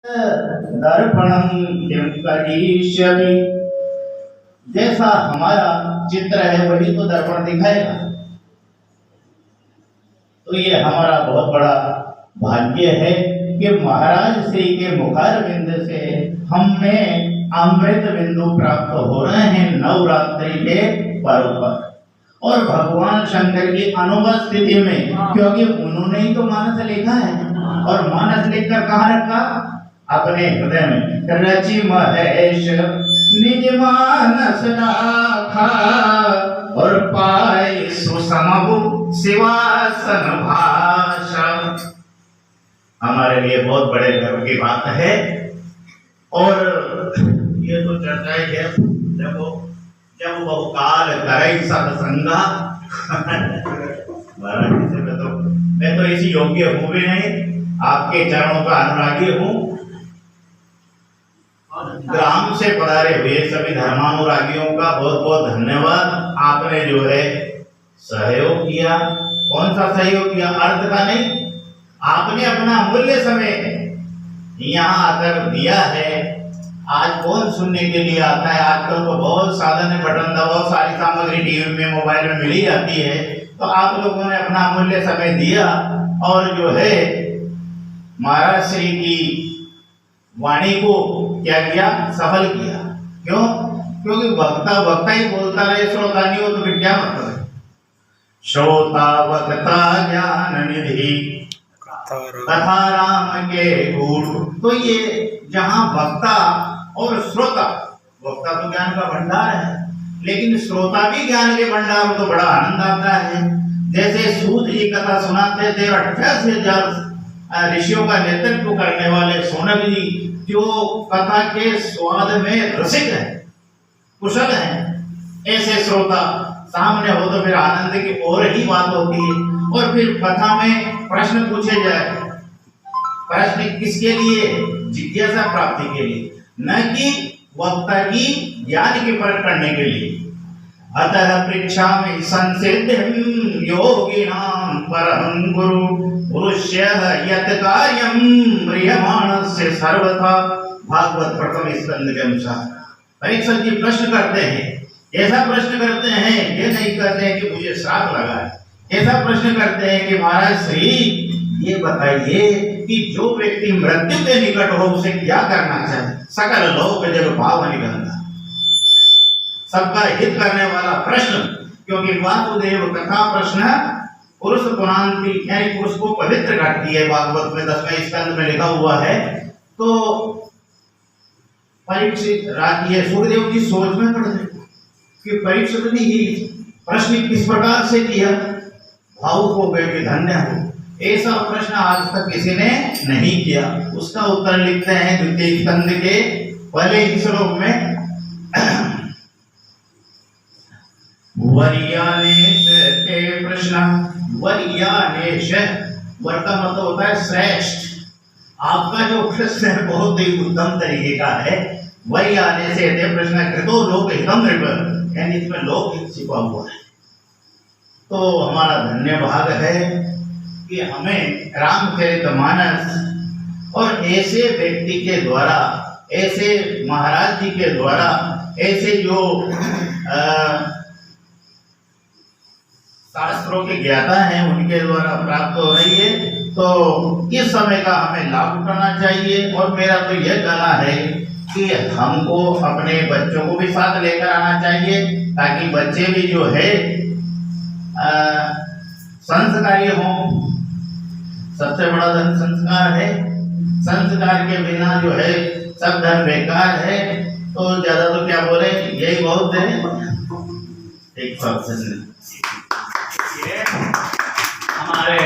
दर्पणम किम करिष्यति। जैसा हमारा चित्र है वही तो दर्पण दिखाएगा। तो ये हमारा बहुत बड़ा भाग्य है कि महाराज श्री के मुखारविंद से हमें अमृत बिंदु प्राप्त हो रहे हैं नवरात्रि के पर्व पर। और भगवान शंकर की अनुपस्थिति में, क्योंकि उन्होंने ही तो मानस लिखा है, और मानस लिखकर कहाँ रखा? अपने हृदय में। रचि महेश निज मानस राखा, और पाए सुसमहु शिवासन भाषा। हमारे लिए बहुत बड़े गर्व की बात है। और ये तो चर्चा है जब बहुकाल करे सत्संगा। महाराज जी से मैं तो इसी योग्य हूँ भी नहीं, आपके चरणों का अनुरागी हूँ। ग्राम से पधारे हुए सभी धर्मानुरागियों का बहुत बहुत धन्यवाद। आपने जो है सहयोग किया। कौन सा सहयोग किया? अर्थ का नहीं, आपने अपना मूल्य समय यहाँ आकर दिया है। आज कौन सुनने के लिए आता है? आजकल तो बहुत साधन है, बटन दबाओ, सारी सामग्री टीवी में मोबाइल में मिली जाती है। तो आप लोगों ने अपना मूल्य समय दिया और जो है महाराज श्री की वाणी को क्या किया? सफल किया। क्यों? क्योंकि वक्ता वक्ता ही बोलता रहे, श्रोता नहीं हो तो फिर क्या मतलब है? श्रोता वक्ता ज्ञान निधि तथा राम के गुण। तो ये जहाँ वक्ता और श्रोता, वक्ता तो ज्ञान का भंडार है, लेकिन श्रोता भी ज्ञान के भंडार हो तो बड़ा आनंद आता है। जैसे सूत जी कथा सुनाते थे, 88,000 ऋषियों का नेतृत्व करने वाले सोनक जी, जो कथा के स्वाद में रसिक है, कुशल है, ऐसे श्रोता सामने हो तो फिर आनंद की और ही बात होती है। और फिर कथा में प्रश्न पूछे जाए, प्रश्न किसके लिए? जिज्ञासा प्राप्ति के लिए, न कि वक्ता की ज्ञान की परख करने के लिए। अतः पृच्छामि संसिद्धिं योगिनां परमं गुरु पुरुष्यः यत् कार्यं म्रियमाणस्य सर्वथा। भागवत प्रथम स्कंद के अनुसार परीक्षक जी प्रश्न करते हैं। ऐसा प्रश्न करते हैं, ये नहीं कहते हैं कि मुझे श्राप लगा है। ऐसा प्रश्न करते हैं कि महाराज श्री ये बताइए कि जो व्यक्ति मृत्यु के निकट हो उसे क्या करना चाहिए? सकल लोक जग पावनि गंगा, सबका हित करने वाला प्रश्न। क्योंकि वासुदेव कथा प्रश्न पुरुष पुरांति, यानी पुरुष को पवित्र करती है। भागवत में 10वें स्कंद में लिखा हुआ है। तो परीक्षित राजी है, सूर्यदेव की सोच में पड़ गए कि परीक्षित ने ही प्रश्न किस प्रकार से किया, भावुक हो गए कि धन्य हो। ऐसा प्रश्न आज तक किसी ने नहीं किया। उसका उत्तर लिखते हैं द्वितीय स्कंद के पहले ही श्लोक में। वर्यानेश के प्रश्न, वर्यानेश, वर का मतलब होता है श्रेष्ठ। आपका जो प्रश्न है बहुत ही उत्तम तरीके का है। वर्यानेश से प्रश्न कृतो लोक हितम नृप, यानी इसमें लोक हित छिपा हुआ है। तो हमारा धन्य भाग है कि हमें रामचरितमानस और ऐसे व्यक्ति के द्वारा, ऐसे महाराज जी के द्वारा, ऐसे जो शास्त्रों के ज्ञाता हैं उनके द्वारा प्राप्त हो रही है। तो इस समय का हमें लाभ उठाना चाहिए। और मेरा तो यह कहना है कि हमको अपने बच्चों को भी साथ लेकर आना चाहिए, ताकि बच्चे भी जो है संस्कारी हों। सबसे बड़ा धन संस्कार है। संस्कार के बिना जो है सब धन बेकार है। तो ज्यादा तो क्या बोले, यही बहुत है। एक हमारे